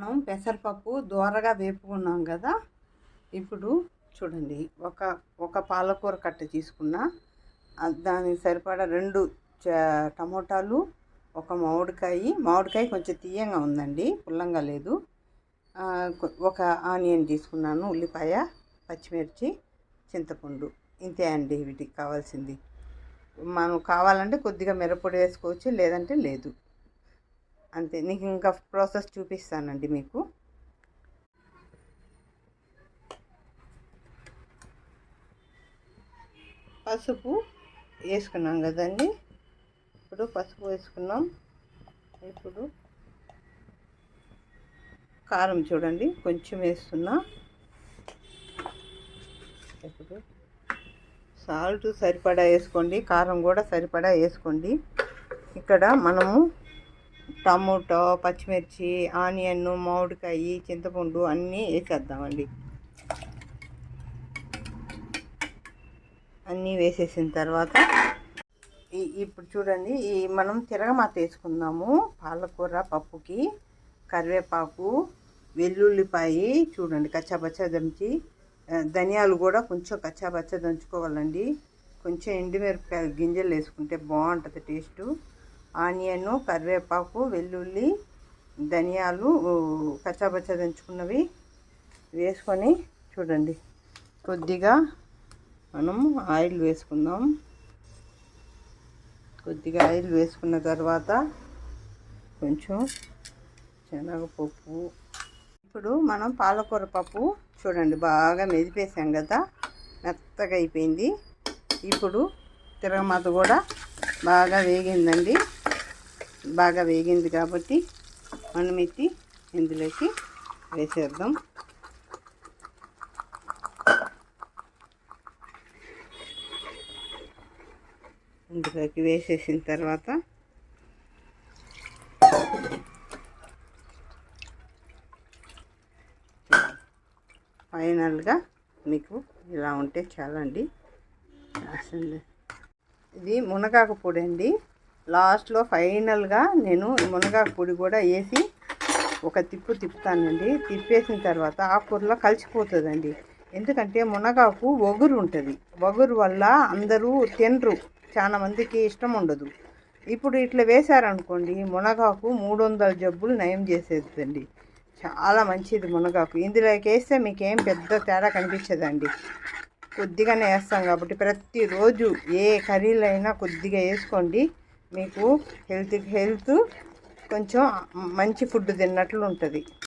మనం పెసరపప్పు దోరగా వేపుకున్నాం కదా. ఇప్పుడు చూడండి, ఒక పాలకూర కట్ట తీసుకున్నా, దానికి సరిపడా 2 టమోటాలు, ఒక మామిడికాయ కొంచెం తీయంగా ఉందండి, పుల్లంగా లేదు. ఒక ఆనియన్ తీసుకున్నాను, ఉల్లిపాయ, పచ్చిమిర్చి, చింతపండు. ఇంతే అండి వీటికి కావాల్సింది. మనం కావాలంటే కొద్దిగా మిరప్పొడి వేసుకోవచ్చు, లేదంటే లేదు. అంతే. నీకు ఇంకా ప్రాసెస్ చూపిస్తానండి మీకు. పసుపు వేసుకున్నాం కదండి. ఇప్పుడు పసుపు వేసుకున్నాం. ఇప్పుడు కారం చూడండి, కొంచెం వేస్తున్నా. ఇప్పుడు సాల్ట్ సరిపడా వేసుకోండి, కారం కూడా సరిపడా వేసుకోండి. ఇక్కడ మనము టమోటో, పచ్చిమిర్చి, ఆనియన్, మామిడికాయ, చింతపండు అన్నీ వేసేద్దామండి. అన్నీ వేసేసిన తర్వాత ఇప్పుడు చూడండి, మనం తిరగమాత వేసుకుందాము. పాలకూర పప్పుకి కరివేపాకు, వెల్లుల్లిపాయ చూడండి కచ్చాపచ్చా దంచి, ధనియాలు కూడా కొంచెం కచ్చాపచ్చా దంచుకోవాలండి. కొంచెం ఎండుమిరపకాయలు గింజలు వేసుకుంటే బాగుంటుంది టేస్టు. ఆనియన్, కరివేపాకు, వెల్లుల్లి, ధనియాలు కచ్చాపచ్చా దంచుకున్నవి వేసుకొని చూడండి, కొద్దిగా మనం ఆయిల్ వేసుకుందాం. కొద్దిగా ఆయిల్ వేసుకున్న తర్వాత కొంచెం శనగపప్పు. ఇప్పుడు మనం పాలకూర పప్పు చూడండి బాగా మెదిపేసాం కదా, మెత్తగా అయిపోయింది. ఇప్పుడు తిరగమాత కూడా బాగా వేగిందండి. బాగా వేగింది కాబట్టి మనం ఎత్తి ఇందులోకి వేసేద్దాం. ఇందులోకి వేసేసిన తర్వాత ఫైనల్గా మీకు ఇలా ఉంటే చాలండి. ఇది మునగాకు పొడి అండి. లాస్ట్లో ఫైనల్గా నేను మునగాకు పొడి కూడా వేసి ఒక తిప్పుతానండి. తిప్పేసిన తర్వాత ఆకుకూరలో కలిసిపోతుందండి. ఎందుకంటే మునగాకు ఒగురు ఉంటుంది. ఒగురు వల్ల అందరూ తినరు, చాలా మందికి ఇష్టం ఉండదు. ఇప్పుడు ఇట్లా వేశారనుకోండి, మునగాకు 300 జబ్బులు నయం చేసేదండి. చాలా మంచిది మునగాకు. ఇందులోకి వేస్తే మీకేం పెద్ద తేడా కనిపించదండి. కొద్దిగానే వేస్తాం కాబట్టి ప్రతిరోజు ఏ కర్రీలో అయినా కొద్దిగా వేసుకోండి. మీకు హెల్త్ కొంచెం మంచి ఫుడ్ తిన్నట్లు ఉంటుంది.